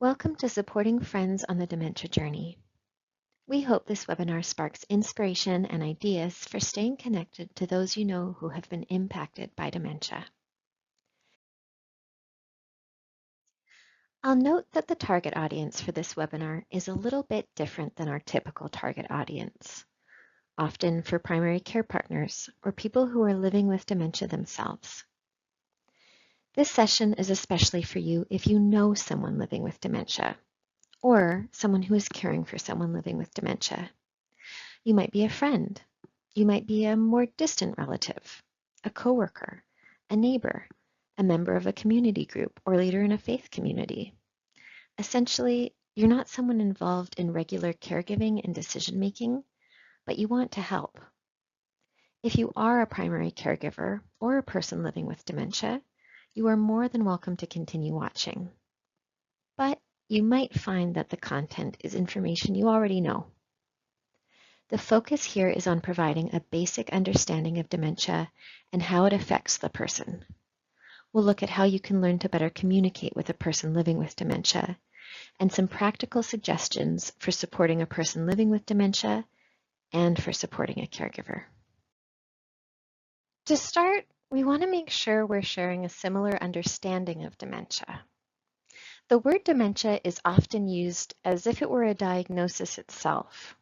Welcome to Supporting Friends on the Dementia Journey. We hope this webinar sparks inspiration and ideas for staying connected to those you know who have been impacted by dementia. I'll note that the target audience for this webinar is a little bit different than our typical target audience, often for primary care partners or people who are living with dementia themselves. This session is especially for you if you know someone living with dementia, or someone who is caring for someone living with dementia. You might be a friend. You might be a more distant relative, a coworker, a neighbor, a member of a community group, or leader in a faith community. Essentially, you're not someone involved in regular caregiving and decision-making, but you want to help. If you are a primary caregiver or a person living with dementia, you are more than welcome to continue watching. But you might find that the content is information you already know. The focus here is on providing a basic understanding of dementia and how it affects the person. We'll look at how you can learn to better communicate with a person living with dementia and some practical suggestions for supporting a person living with dementia and for supporting a caregiver. To start, we want to make sure we're sharing a similar understanding of dementia. The word dementia is often used as if it were a diagnosis itself.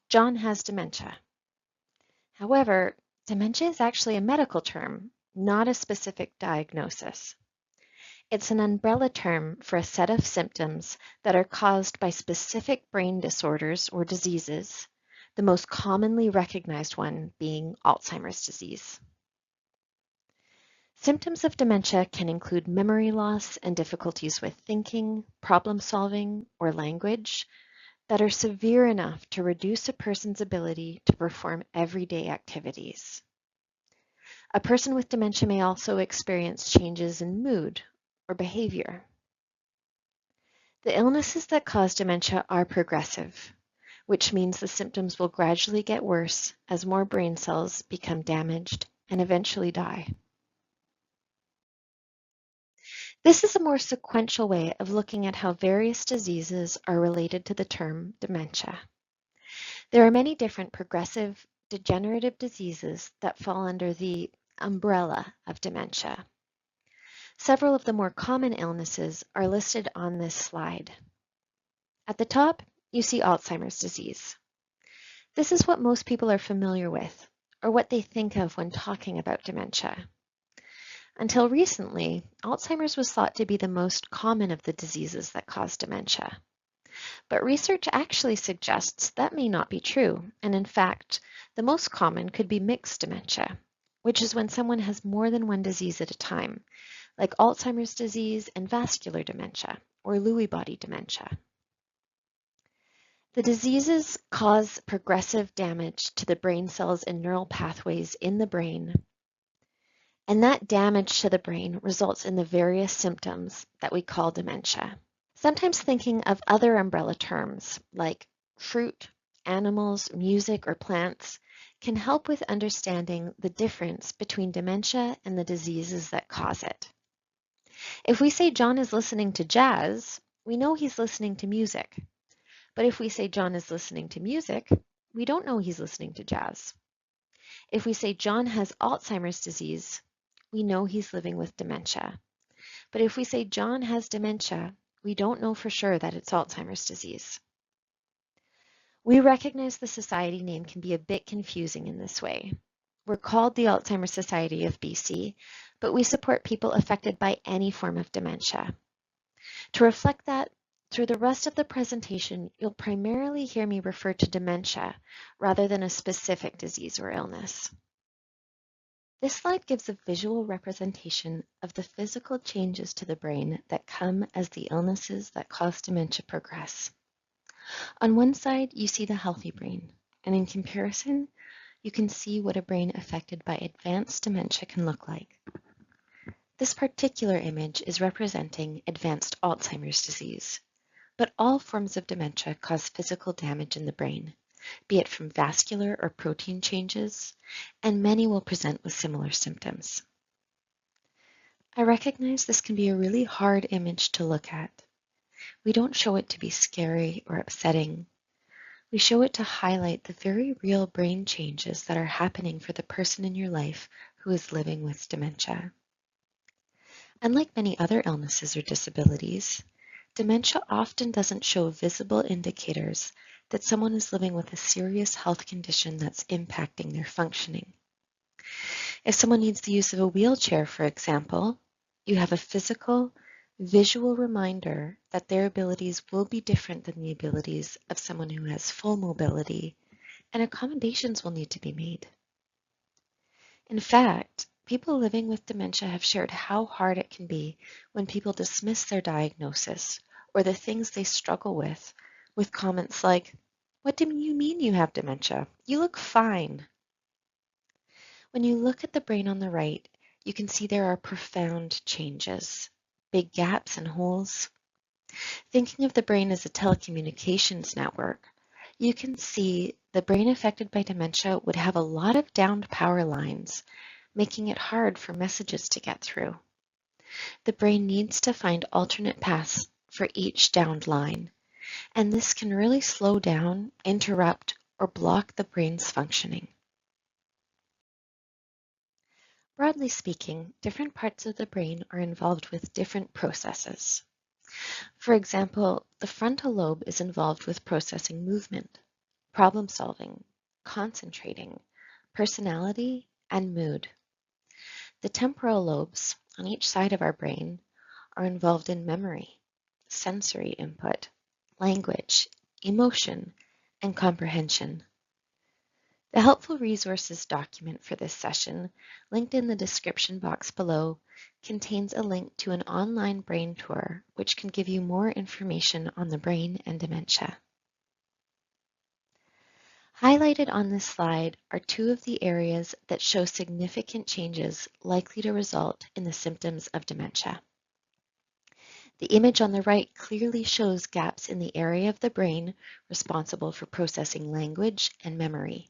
John has dementia. However, dementia is actually a medical term, not a specific diagnosis. It's an umbrella term for a set of symptoms that are caused by specific brain disorders or diseases, the most commonly recognized one being Alzheimer's disease. Symptoms of dementia can include memory loss and difficulties with thinking, problem solving, or language that are severe enough to reduce a person's ability to perform everyday activities. A person with dementia may also experience changes in mood or behavior. The illnesses that cause dementia are progressive, which means the symptoms will gradually get worse as more brain cells become damaged and eventually die. This is a more sequential way of looking at how various diseases are related to the term dementia. There are many different progressive degenerative diseases that fall under the umbrella of dementia. Several of the more common illnesses are listed on this slide. At the top, you see Alzheimer's disease. This is what most people are familiar with, or what they think of when talking about dementia. Until recently, Alzheimer's was thought to be the most common of the diseases that cause dementia. But research actually suggests that may not be true, and in fact, the most common could be mixed dementia, which is when someone has more than one disease at a time, like Alzheimer's disease and vascular dementia, or Lewy body dementia. The diseases cause progressive damage to the brain cells and neural pathways in the brain, and that damage to the brain results in the various symptoms that we call dementia. Sometimes thinking of other umbrella terms like fruit, animals, music, or plants can help with understanding the difference between dementia and the diseases that cause it. If we say John is listening to jazz, we know he's listening to music. But if we say John is listening to music, we don't know he's listening to jazz. If we say John has Alzheimer's disease, we know he's living with dementia. But if we say John has dementia, we don't know for sure that it's Alzheimer's disease. We recognize the society name can be a bit confusing in this way. We're called the Alzheimer's Society of BC, but we support people affected by any form of dementia. To reflect that, through the rest of the presentation, you'll primarily hear me refer to dementia rather than a specific disease or illness. This slide gives a visual representation of the physical changes to the brain that come as the illnesses that cause dementia progress. On one side, you see the healthy brain, and in comparison, you can see what a brain affected by advanced dementia can look like. This particular image is representing advanced Alzheimer's disease, but all forms of dementia cause physical damage in the brain, be it from vascular or protein changes, and many will present with similar symptoms. I recognize this can be a really hard image to look at. We don't show it to be scary or upsetting. We show it to highlight the very real brain changes that are happening for the person in your life who is living with dementia. Unlike many other illnesses or disabilities, dementia often doesn't show visible indicators that someone is living with a serious health condition that's impacting their functioning. If someone needs the use of a wheelchair, for example, you have a physical, visual reminder that their abilities will be different than the abilities of someone who has full mobility, and accommodations will need to be made. In fact, people living with dementia have shared how hard it can be when people dismiss their diagnosis or the things they struggle with comments like, "What do you mean you have dementia? You look fine." When you look at the brain on the right, you can see there are profound changes, big gaps and holes. Thinking of the brain as a telecommunications network, you can see the brain affected by dementia would have a lot of downed power lines, making it hard for messages to get through. The brain needs to find alternate paths for each downed line, and this can really slow down, interrupt, or block the brain's functioning. Broadly speaking, different parts of the brain are involved with different processes. For example, the frontal lobe is involved with processing movement, problem solving, concentrating, personality, and mood. The temporal lobes on each side of our brain are involved in memory, sensory input, language, emotion, and comprehension. The helpful resources document for this session, linked in the description box below, contains a link to an online brain tour which can give you more information on the brain and dementia. Highlighted on this slide are two of the areas that show significant changes likely to result in the symptoms of dementia. The image on the right clearly shows gaps in the area of the brain responsible for processing language and memory.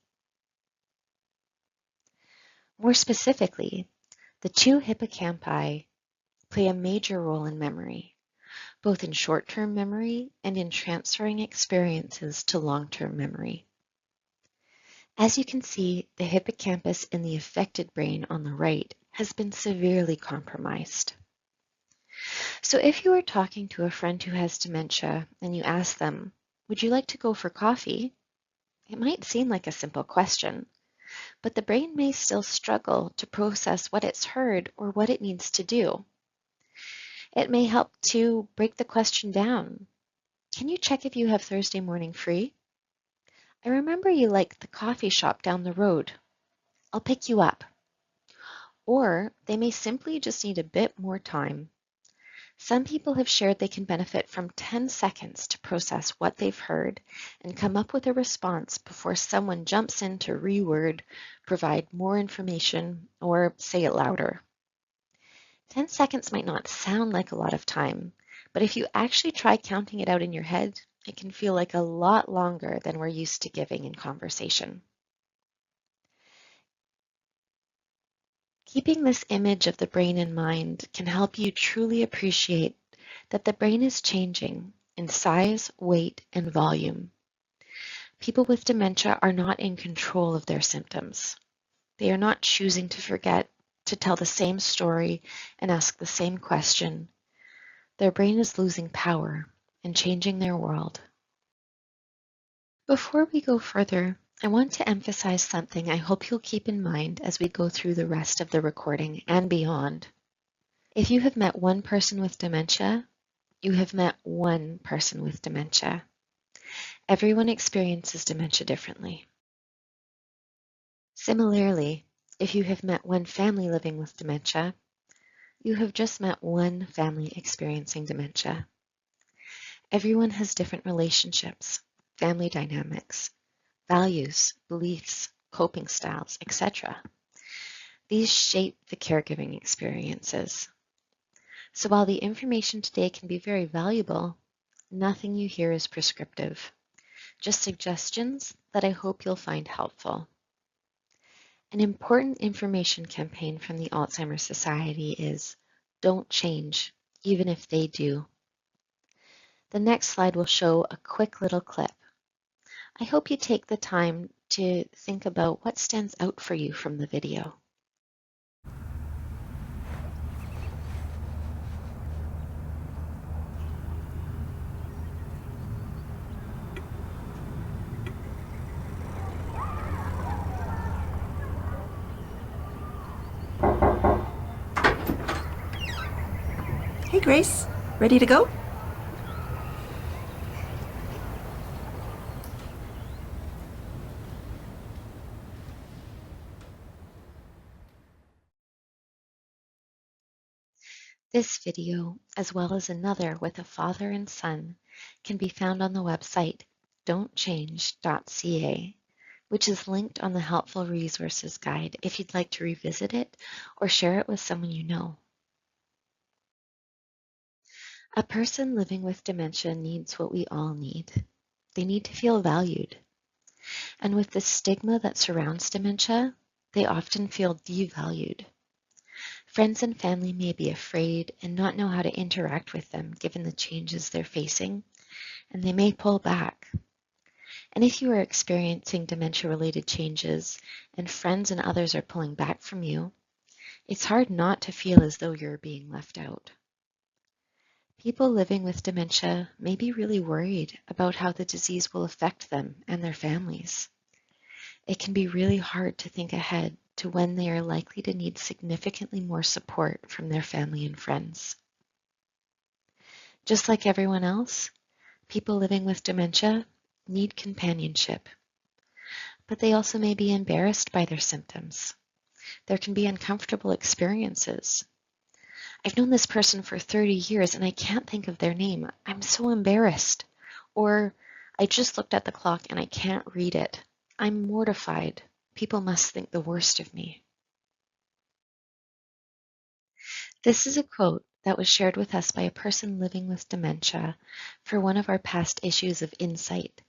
More specifically, the two hippocampi play a major role in memory, both in short-term memory and in transferring experiences to long-term memory. As you can see, the hippocampus in the affected brain on the right has been severely compromised. So if you are talking to a friend who has dementia and you ask them, "Would you like to go for coffee?" It might seem like a simple question, but the brain may still struggle to process what it's heard or what it needs to do. It may help to break the question down. "Can you check if you have Thursday morning free? I remember you like the coffee shop down the road. I'll pick you up." Or they may simply just need a bit more time. Some people have shared they can benefit from 10 seconds to process what they've heard and come up with a response before someone jumps in to reword, provide more information, or say it louder. 10 seconds might not sound like a lot of time, but if you actually try counting it out in your head, it can feel like a lot longer than we're used to giving in conversation. Keeping this image of the brain in mind can help you truly appreciate that the brain is changing in size, weight, and volume. People with dementia are not in control of their symptoms. They are not choosing to forget to tell the same story and ask the same question. Their brain is losing power and changing their world. Before we go further, I want to emphasize something I hope you'll keep in mind as we go through the rest of the recording and beyond. If you have met one person with dementia, you have met one person with dementia. Everyone experiences dementia differently. Similarly, if you have met one family living with dementia, you have just met one family experiencing dementia. Everyone has different relationships, family dynamics, values, beliefs, coping styles, etc. These shape the caregiving experiences. So while the information today can be very valuable, nothing you hear is prescriptive, just suggestions that I hope you'll find helpful. An important information campaign from the Alzheimer's Society is "Don't change, even if they do." The next slide will show a quick little clip. I hope you take the time to think about what stands out for you from the video. Hey Grace, ready to go? This video, as well as another with a father and son, can be found on the website don'tchange.ca, which is linked on the Helpful Resources Guide if you'd like to revisit it or share it with someone you know. A person living with dementia needs what we all need. They need to feel valued. And with the stigma that surrounds dementia, they often feel devalued. Friends and family may be afraid and not know how to interact with them given the changes they're facing, and they may pull back. And if you are experiencing dementia-related changes and friends and others are pulling back from you, it's hard not to feel as though you're being left out. People living with dementia may be really worried about how the disease will affect them and their families. It can be really hard to think ahead to when they are likely to need significantly more support from their family and friends. Just like everyone else, people living with dementia need companionship, but they also may be embarrassed by their symptoms. There can be uncomfortable experiences. I've known this person for 30 years and I can't think of their name. I'm so embarrassed. Or I just looked at the clock and I can't read it. I'm mortified. People must think the worst of me. This is a quote that was shared with us by a person living with dementia for one of our past issues of Insight,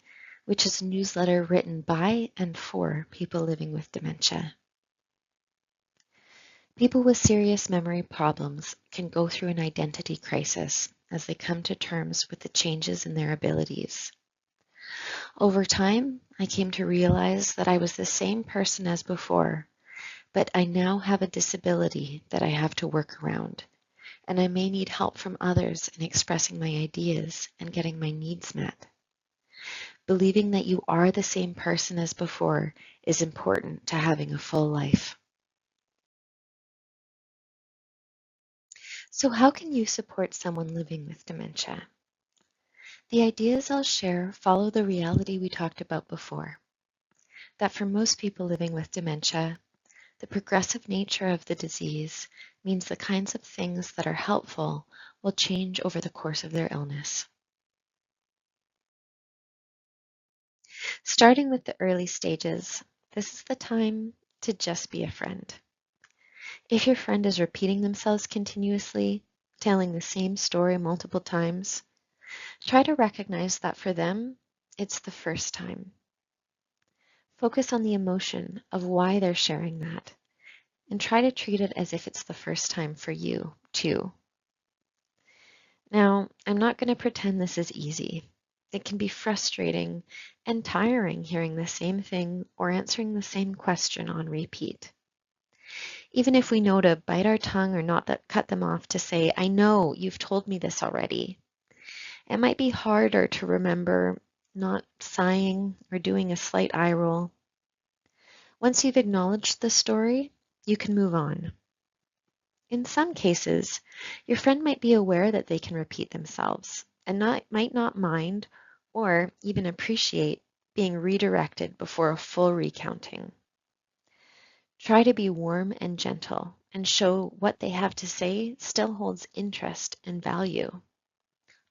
which is a newsletter written by and for people living with dementia. People with serious memory problems can go through an identity crisis as they come to terms with the changes in their abilities. Over time, I came to realize that I was the same person as before, but I now have a disability that I have to work around, and I may need help from others in expressing my ideas and getting my needs met. Believing that you are the same person as before is important to having a full life. So how can you support someone living with dementia? The ideas I'll share follow the reality we talked about before, that for most people living with dementia, the progressive nature of the disease means the kinds of things that are helpful will change over the course of their illness. Starting with the early stages, this is the time to just be a friend. If your friend is repeating themselves continuously, telling the same story multiple times, try to recognize that for them, it's the first time. Focus on the emotion of why they're sharing that, and try to treat it as if it's the first time for you, too. Now, I'm not going to pretend this is easy. It can be frustrating and tiring hearing the same thing or answering the same question on repeat. Even if we know to bite our tongue or not cut them off to say, I know you've told me this already. It might be harder to remember not sighing or doing a slight eye roll. Once you've acknowledged the story, you can move on. In some cases, your friend might be aware that they can repeat themselves and might not mind or even appreciate being redirected before a full recounting. Try to be warm and gentle and show what they have to say still holds interest and value.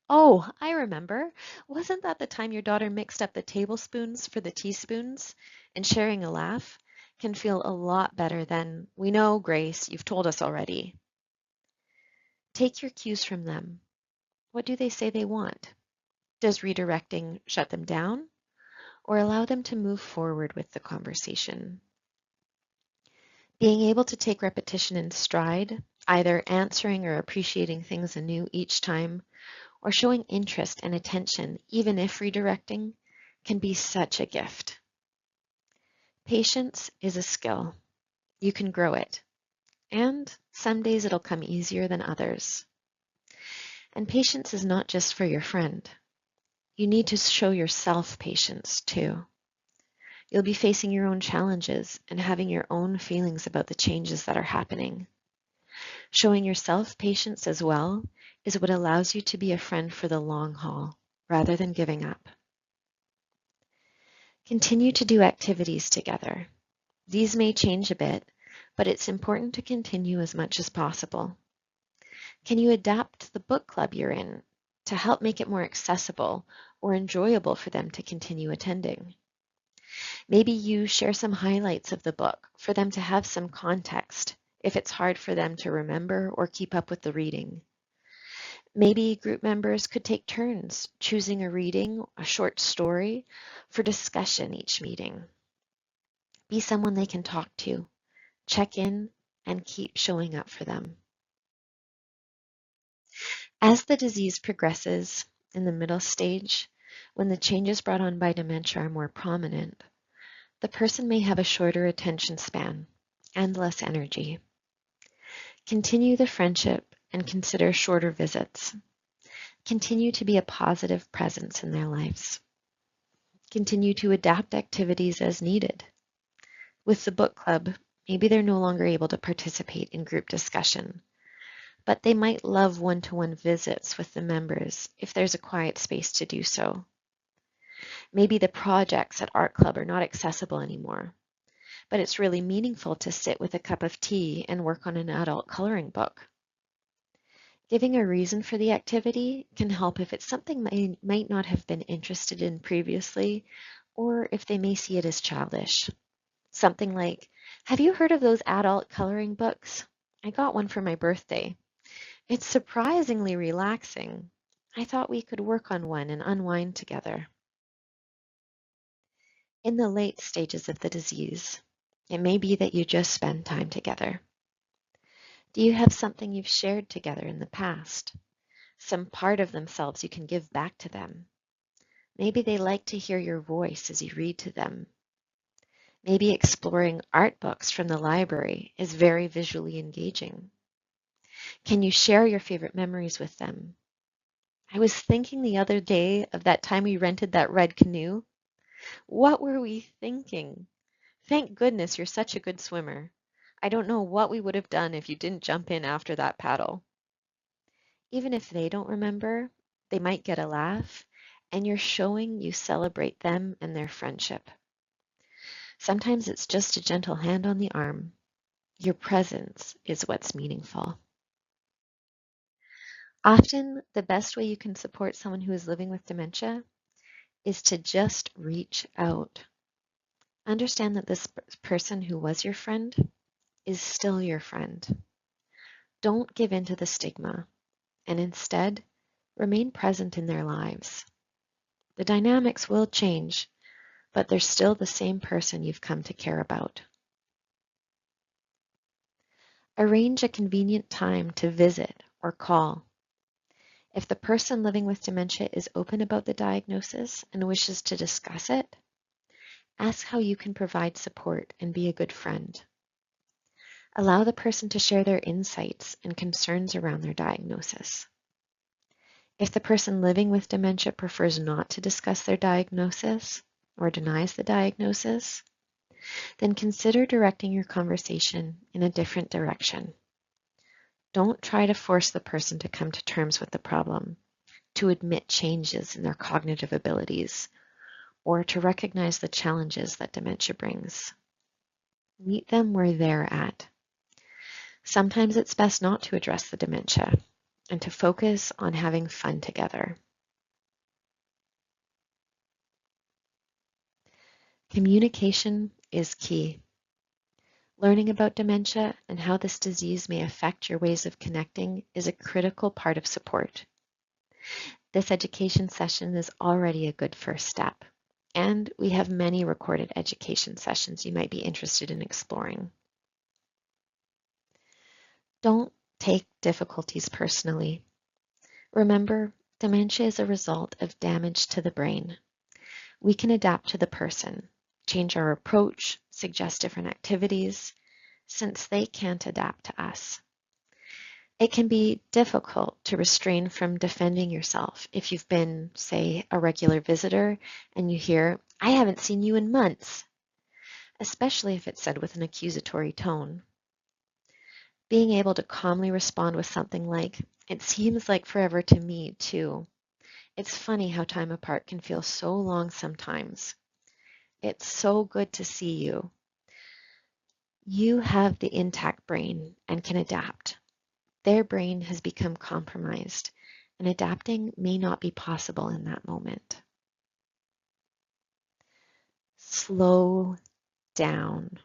Oh, I remember. Wasn't that the time your daughter mixed up the tablespoons for the teaspoons? And sharing a laugh can feel a lot better than, we know, Grace, you've told us already. Take your cues from them. What do they say they want? Does redirecting shut them down or allow them to move forward with the conversation? Being able to take repetition in stride, either answering or appreciating things anew each time, or showing interest and attention, even if redirecting, can be such a gift. Patience is a skill. You can grow it, and some days it'll come easier than others. And patience is not just for your friend. You need to show yourself patience too. You'll be facing your own challenges and having your own feelings about the changes that are happening. Showing yourself patience as well is what allows you to be a friend for the long haul, rather than giving up. Continue to do activities together. These may change a bit, but it's important to continue as much as possible. Can you adapt the book club you're in to help make it more accessible or enjoyable for them to continue attending? Maybe you share some highlights of the book for them to have some context if it's hard for them to remember or keep up with the reading. Maybe group members could take turns choosing a reading, a short story, for discussion each meeting. Be someone they can talk to, check in, and keep showing up for them. As the disease progresses in the middle stage, when the changes brought on by dementia are more prominent, the person may have a shorter attention span and less energy. Continue the friendship and consider shorter visits. Continue to be a positive presence in their lives. Continue to adapt activities as needed. With the book club, maybe they're no longer able to participate in group discussion, but they might love one-to-one visits with the members if there's a quiet space to do so. Maybe the projects at art club are not accessible anymore, but it's really meaningful to sit with a cup of tea and work on an adult coloring book. Giving a reason for the activity can help if it's something they might not have been interested in previously, or if they may see it as childish. Something like, have you heard of those adult coloring books? I got one for my birthday. It's surprisingly relaxing. I thought we could work on one and unwind together. In the late stages of the disease, it may be that you just spend time together. Do you have something you've shared together in the past? Some part of themselves you can give back to them? Maybe they like to hear your voice as you read to them. Maybe exploring art books from the library is very visually engaging. Can you share your favorite memories with them? I was thinking the other day of that time we rented that red canoe. What were we thinking? Thank goodness you're such a good swimmer. I don't know what we would have done if you didn't jump in after that paddle. Even if they don't remember, they might get a laugh, and you're showing you celebrate them and their friendship. Sometimes it's just a gentle hand on the arm. Your presence is what's meaningful. Often, the best way you can support someone who is living with dementia is to just reach out. Understand that this person who was your friend is still your friend. Don't give in to the stigma, and instead, remain present in their lives. The dynamics will change, but they're still the same person you've come to care about. Arrange a convenient time to visit or call. If the person living with dementia is open about the diagnosis and wishes to discuss it, ask how you can provide support and be a good friend. Allow the person to share their insights and concerns around their diagnosis. If the person living with dementia prefers not to discuss their diagnosis or denies the diagnosis, then consider directing your conversation in a different direction. Don't try to force the person to come to terms with the problem, to admit changes in their cognitive abilities, or to recognize the challenges that dementia brings. Meet them where they're at. Sometimes it's best not to address the dementia and to focus on having fun together. Communication is key. Learning about dementia and how this disease may affect your ways of connecting is a critical part of support. This education session is already a good first step, and we have many recorded education sessions you might be interested in exploring. Don't take difficulties personally. Remember, Dementia is a result of damage to the brain. We can adapt to the person, change our approach, suggest different activities, since they can't adapt to us. It can be difficult to restrain from defending yourself if you've been, say, a regular visitor and you hear, "I haven't seen you in months," especially if it's said with an accusatory tone. Being able to calmly respond with something like, "It seems like forever to me, too. It's funny how time apart can feel so long sometimes. It's so good to see you. You have the intact brain and can adapt. Their brain has become compromised, and adapting may not be possible in that moment." Slow down.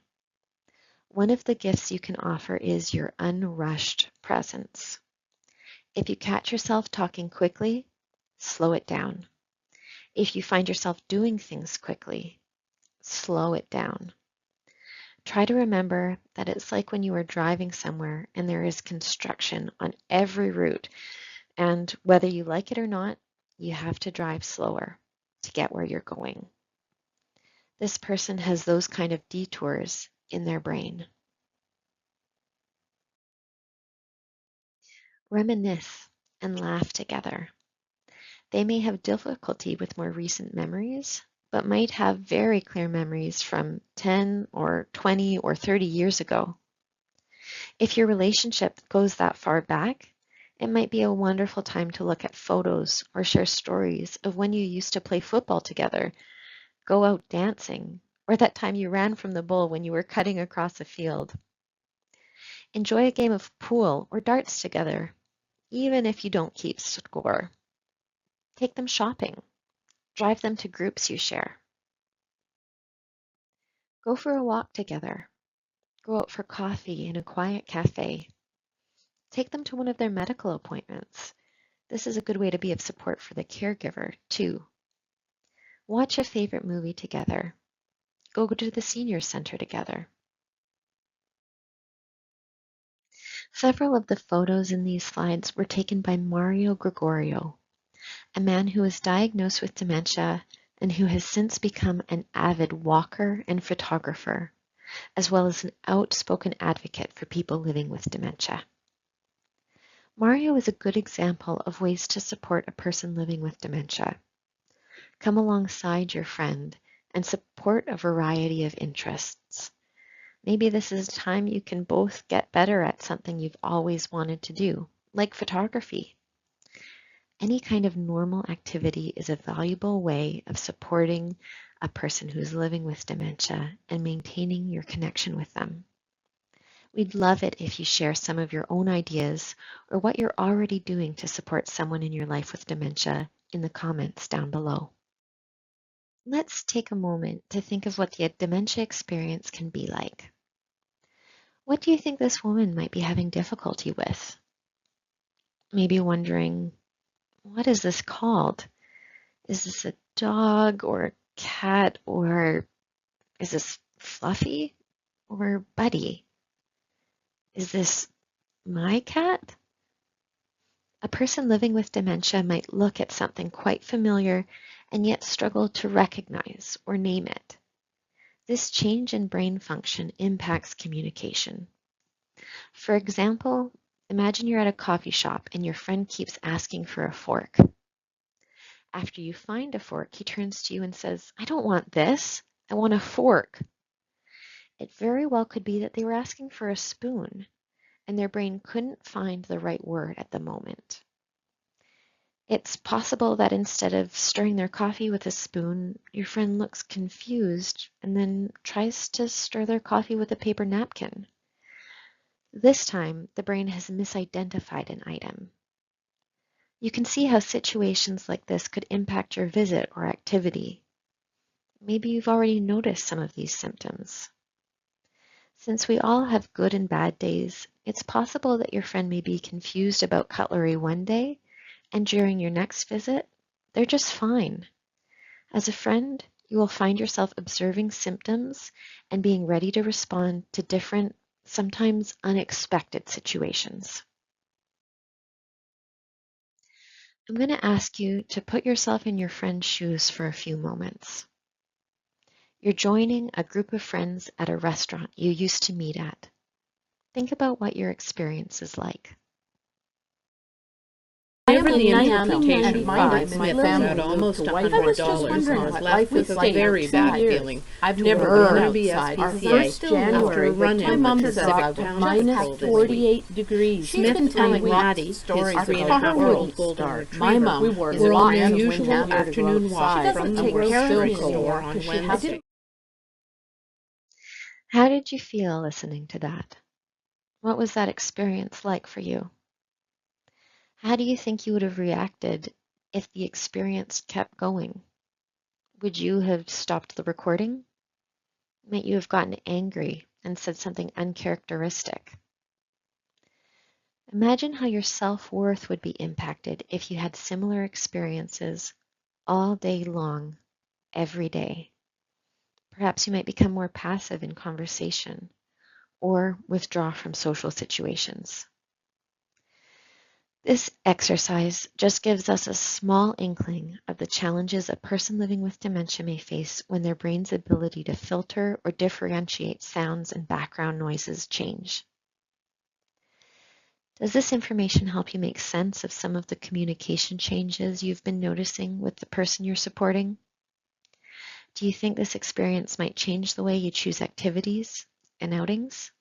One of the gifts you can offer is your unrushed presence. If you catch yourself talking quickly, slow it down. If you find yourself doing things quickly, slow it down. Try to remember that it's like when you are driving somewhere and there is construction on every route, and whether you like it or not, you have to drive slower to get where you're going. This person has those kind of detours in their brain. Reminisce and laugh together. They may have difficulty with more recent memories, but might have very clear memories from 10 or 20 or 30 years ago. If your relationship goes that far back, it might be a wonderful time to look at photos or share stories of when you used to play football together, go out dancing, or that time you ran from the bull when you were cutting across a field. Enjoy a game of pool or darts together, even if you don't keep score. Take them shopping. Drive them to groups you share. Go for a walk together. Go out for coffee in a quiet cafe. Take them to one of their medical appointments. This is a good way to be of support for the caregiver, too. Watch a favorite movie together. Go to the senior center together. Several of the photos in these slides were taken by Mario Gregorio, a man who was diagnosed with dementia and who has since become an avid walker and photographer, as well as an outspoken advocate for people living with dementia. Mario is a good example of ways to support a person living with dementia. Come alongside your friend and support a variety of interests. Maybe this is a time you can both get better at something you've always wanted to do, like photography. Any kind of normal activity is a valuable way of supporting a person who's living with dementia and maintaining your connection with them. We'd love it if you share some of your own ideas or what you're already doing to support someone in your life with dementia in the comments down below. Let's take a moment to think of what the dementia experience can be like. What do you think this woman might be having difficulty with? Maybe wondering, what is this called? Is this a dog or a cat, or is this Fluffy or Buddy? Is this my cat? A person living with dementia might look at something quite familiar and yet struggle to recognize or name it. This change in brain function impacts communication. For example, imagine you're at a coffee shop and your friend keeps asking for a fork. After you find a fork, he turns to you and says, "I don't want this, I want a fork." It very well could be that they were asking for a spoon and their brain couldn't find the right word at the moment. It's possible that instead of stirring their coffee with a spoon, your friend looks confused and then tries to stir their coffee with a paper napkin. This time, the brain has misidentified an item. You can see how situations like this could impact your visit or activity. Maybe you've already noticed some of these symptoms. Since we all have good and bad days, it's possible that your friend may be confused about cutlery one day, and during your next visit, they're just fine. As a friend, you will find yourself observing symptoms and being ready to respond to different, sometimes unexpected situations. I'm going to ask you to put yourself in your friend's shoes for a few moments. You're joining a group of friends at a restaurant you used to meet at. Think about what your experience is like. Whenever the interpretation reminded my family almost $100 I was just wondering what life was like. Very bad feeling. I've never been outside. Our first January my mom says about -48 degrees. She's been telling Maddie stories about how her start. My mom is a fan of usual afternoon walk from the grocery store on Wednesday. How did you feel listening to that? What was that experience like for you? How do you think you would have reacted if the experience kept going? Would you have stopped the recording? Might you have gotten angry and said something uncharacteristic? Imagine how your self-worth would be impacted if you had similar experiences all day long, every day. Perhaps you might become more passive in conversation or withdraw from social situations. This exercise just gives us a small inkling of the challenges a person living with dementia may face when their brain's ability to filter or differentiate sounds and background noises change. Does this information help you make sense of some of the communication changes you've been noticing with the person you're supporting? Do you think this experience might change the way you choose activities and outings?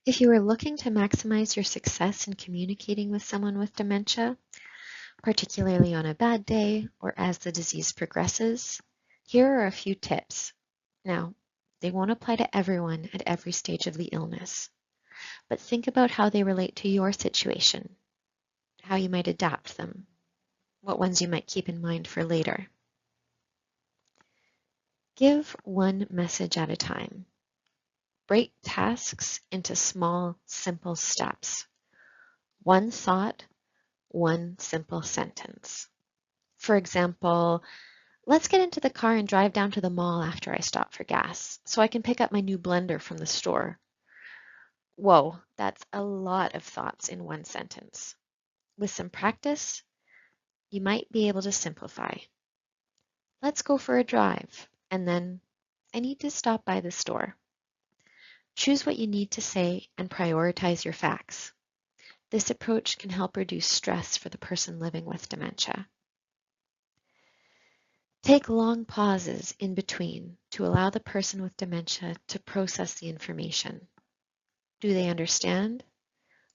If you are looking to maximize your success in communicating with someone with dementia, particularly on a bad day or as the disease progresses, here are a few tips. Now, they won't apply to everyone at every stage of the illness, but think about how they relate to your situation, how you might adapt them, what ones you might keep in mind for later. Give one message at a time. Break tasks into small, simple steps. One thought, one simple sentence. For example, let's get into the car and drive down to the mall after I stop for gas so I can pick up my new blender from the store. Whoa, that's a lot of thoughts in one sentence. With some practice, you might be able to simplify. Let's go for a drive, and then I need to stop by the store. Choose what you need to say and prioritize your facts. This approach can help reduce stress for the person living with dementia. Take long pauses in between to allow the person with dementia to process the information. Do they understand?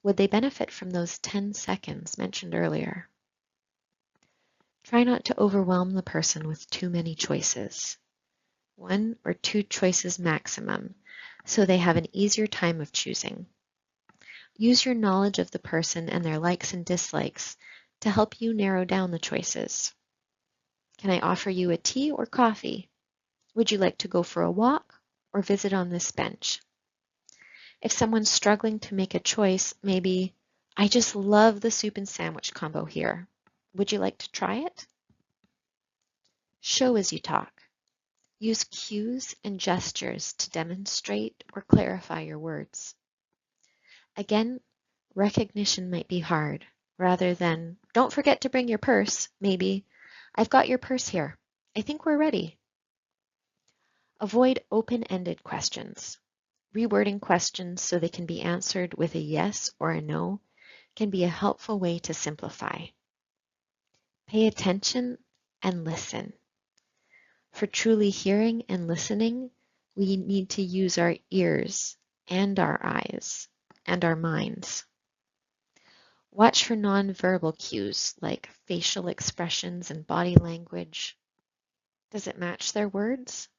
Would they benefit from those 10 seconds mentioned earlier? Try not to overwhelm the person with too many choices. 1 or 2 choices maximum, so they have an easier time of choosing. Use your knowledge of the person and their likes and dislikes to help you narrow down the choices. Can I offer you a tea or coffee? Would you like to go for a walk or visit on this bench? If someone's struggling to make a choice, maybe, I just love the soup and sandwich combo here. Would you like to try it? Show as you talk. Use cues and gestures to demonstrate or clarify your words. Again, recognition might be hard. Rather than, don't forget to bring your purse, maybe, I've got your purse here. I think we're ready. Avoid open-ended questions. Rewording questions so they can be answered with a yes or a no can be a helpful way to simplify. Pay attention and listen. For truly hearing and listening, we need to use our ears and our eyes and our minds. Watch for nonverbal cues like facial expressions and body language. Does it match their words?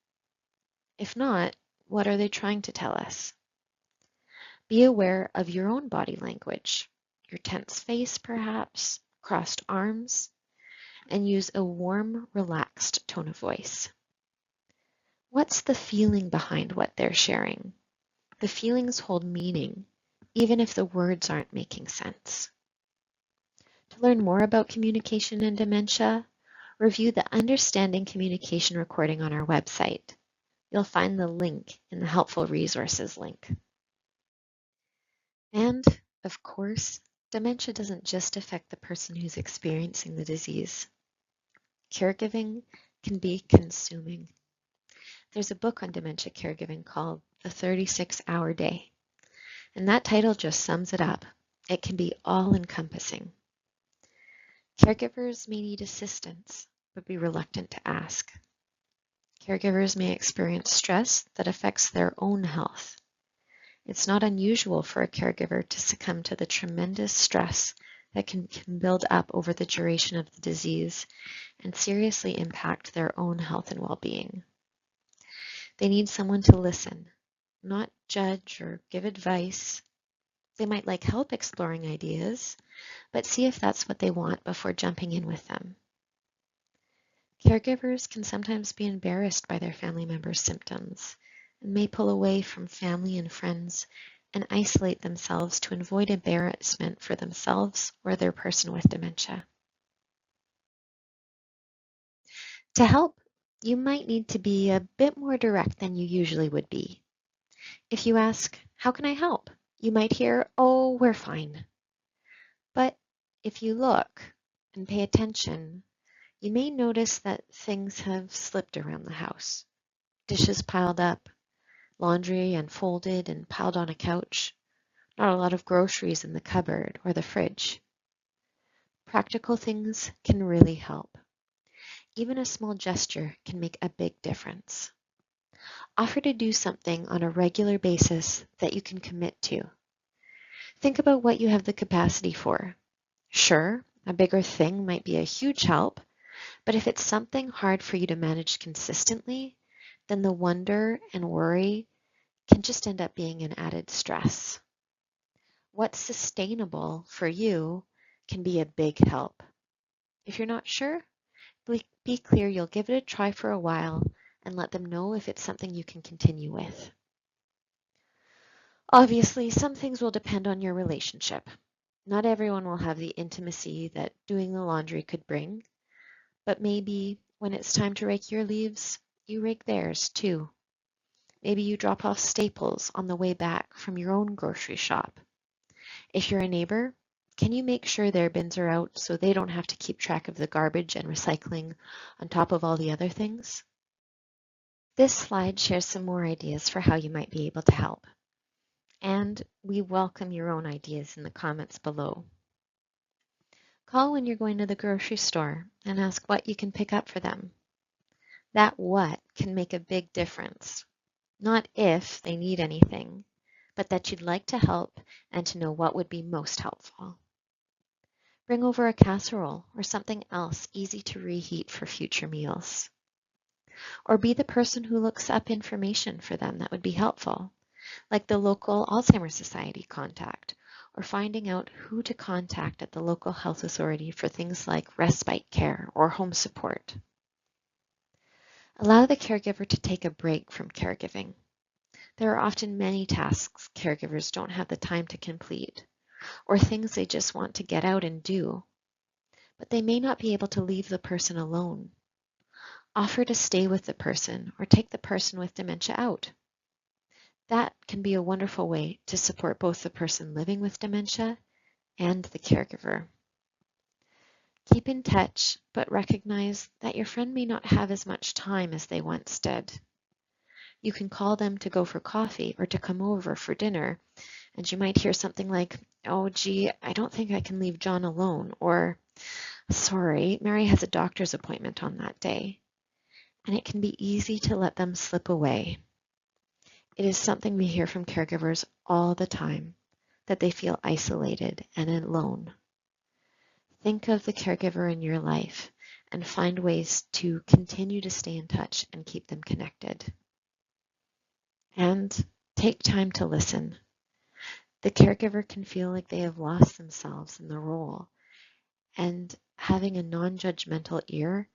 If not, what are they trying to tell us? Be aware of your own body language, your tense face perhaps, crossed arms, and use a warm, relaxed tone of voice. What's the feeling behind what they're sharing? The feelings hold meaning, even if the words aren't making sense. To learn more about communication and dementia, review the Understanding Communication recording on our website. You'll find the link in the Helpful Resources link. And, of course, Dementia doesn't just affect the person who's experiencing the disease. Caregiving can be consuming. There's a book on dementia caregiving called The 36-Hour Day, and that title just sums it up. It can be all-encompassing. Caregivers may need assistance, but be reluctant to ask. Caregivers may experience stress that affects their own health. It's not unusual for a caregiver to succumb to the tremendous stress that can build up over the duration of the disease and seriously impact their own health and well-being. They need someone to listen, not judge or give advice. They might like help exploring ideas, but see if that's what they want before jumping in with them. Caregivers can sometimes be embarrassed by their family members' symptoms and may pull away from family and friends and isolate themselves to avoid embarrassment for themselves or their person with dementia. To help, you might need to be a bit more direct than you usually would be. If you ask, "How can I help?" you might hear, "Oh, we're fine." But if you look and pay attention, you may notice that things have slipped around the house. Dishes piled up, laundry unfolded and piled on a couch, not a lot of groceries in the cupboard or the fridge. Practical things can really help. Even a small gesture can make a big difference. Offer to do something on a regular basis that you can commit to. Think about what you have the capacity for. Sure, a bigger thing might be a huge help, but if it's something hard for you to manage consistently, then the wonder and worry can just end up being an added stress. What's sustainable for you can be a big help. If you're not sure, be clear you'll give it a try for a while and let them know if it's something you can continue with. Obviously, some things will depend on your relationship. Not everyone will have the intimacy that doing the laundry could bring, but maybe when it's time to rake your leaves, you rake theirs too. Maybe you drop off staples on the way back from your own grocery shop. If you're a neighbor, can you make sure their bins are out so they don't have to keep track of the garbage and recycling on top of all the other things? This slide shares some more ideas for how you might be able to help. And we welcome your own ideas in the comments below. Call when you're going to the grocery store and ask what you can pick up for them. That what can make a big difference. Not if they need anything, but that you'd like to help and to know what would be most helpful. Bring over a casserole or something else easy to reheat for future meals. Or be the person who looks up information for them that would be helpful, like the local Alzheimer's Society contact, or finding out who to contact at the local health authority for things like respite care or home support. Allow the caregiver to take a break from caregiving. There are often many tasks caregivers don't have the time to complete, or things they just want to get out and do, but they may not be able to leave the person alone. Offer to stay with the person or take the person with dementia out. That can be a wonderful way to support both the person living with dementia and the caregiver. Keep in touch, but recognize that your friend may not have as much time as they once did. You can call them to go for coffee or to come over for dinner, and you might hear something like, "Oh, gee, I don't think I can leave John alone," or, "Sorry, Mary has a doctor's appointment on that day." And it can be easy to let them slip away. It is something we hear from caregivers all the time, that they feel isolated and alone. Think of the caregiver in your life and find ways to continue to stay in touch and keep them connected. And take time to listen. The caregiver can feel like they have lost themselves in the role, and having a non-judgmental ear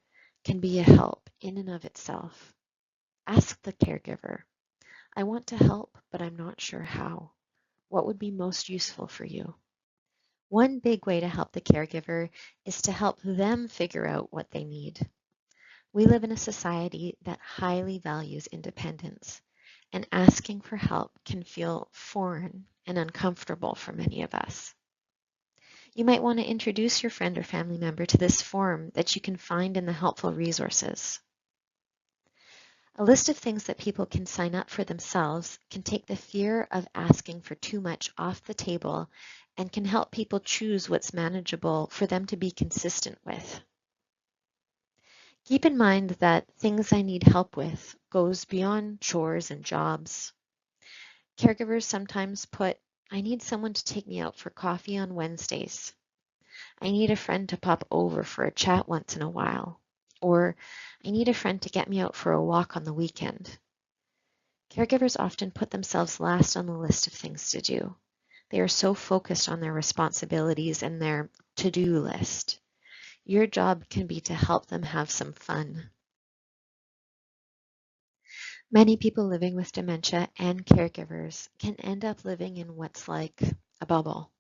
can be a help in and of itself. Ask the caregiver, "I want to help, but I'm not sure how. What would be most useful for you?" One big way to help the caregiver is to help them figure out what they need. We live in a society that highly values independence, and asking for help can feel foreign and uncomfortable for many of us. You might want to introduce your friend or family member to this form that you can find in the helpful resources. A list of things that people can sign up for themselves can take the fear of asking for too much off the table and can help people choose what's manageable for them to be consistent with. Keep in mind that things I need help with goes beyond chores and jobs. Caregivers sometimes put, I need someone to take me out for coffee on Wednesdays. I need a friend to pop over for a chat once in a while. Or I need a friend to get me out for a walk on the weekend. Caregivers often put themselves last on the list of things to do. They are so focused on their responsibilities and their to-do list. Your job can be to help them have some fun. Many people living with dementia and caregivers can end up living in what's like a bubble,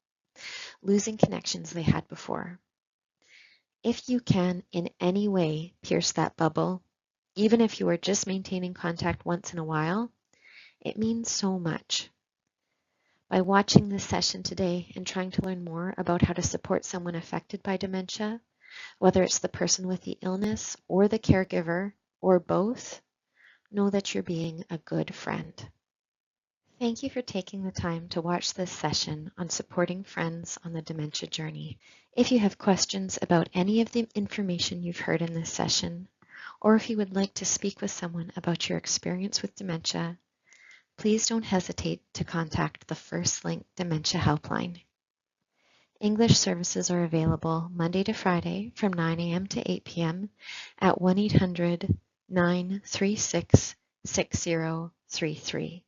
losing connections they had before. If you can in any way pierce that bubble, even if you are just maintaining contact once in a while, it means so much. By watching this session today and trying to learn more about how to support someone affected by dementia, whether it's the person with the illness or the caregiver or both, know that you're being a good friend. Thank you for taking the time to watch this session on supporting friends on the dementia journey. If you have questions about any of the information you've heard in this session, or if you would like to speak with someone about your experience with dementia, please don't hesitate to contact the First Link Dementia Helpline. English services are available Monday to Friday from 9 a.m. to 8 p.m. at 1-800-936-6033.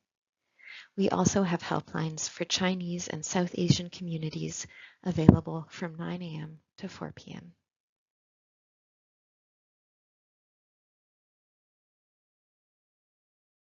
We also have helplines for Chinese and South Asian communities available from 9 a.m. to 4 p.m.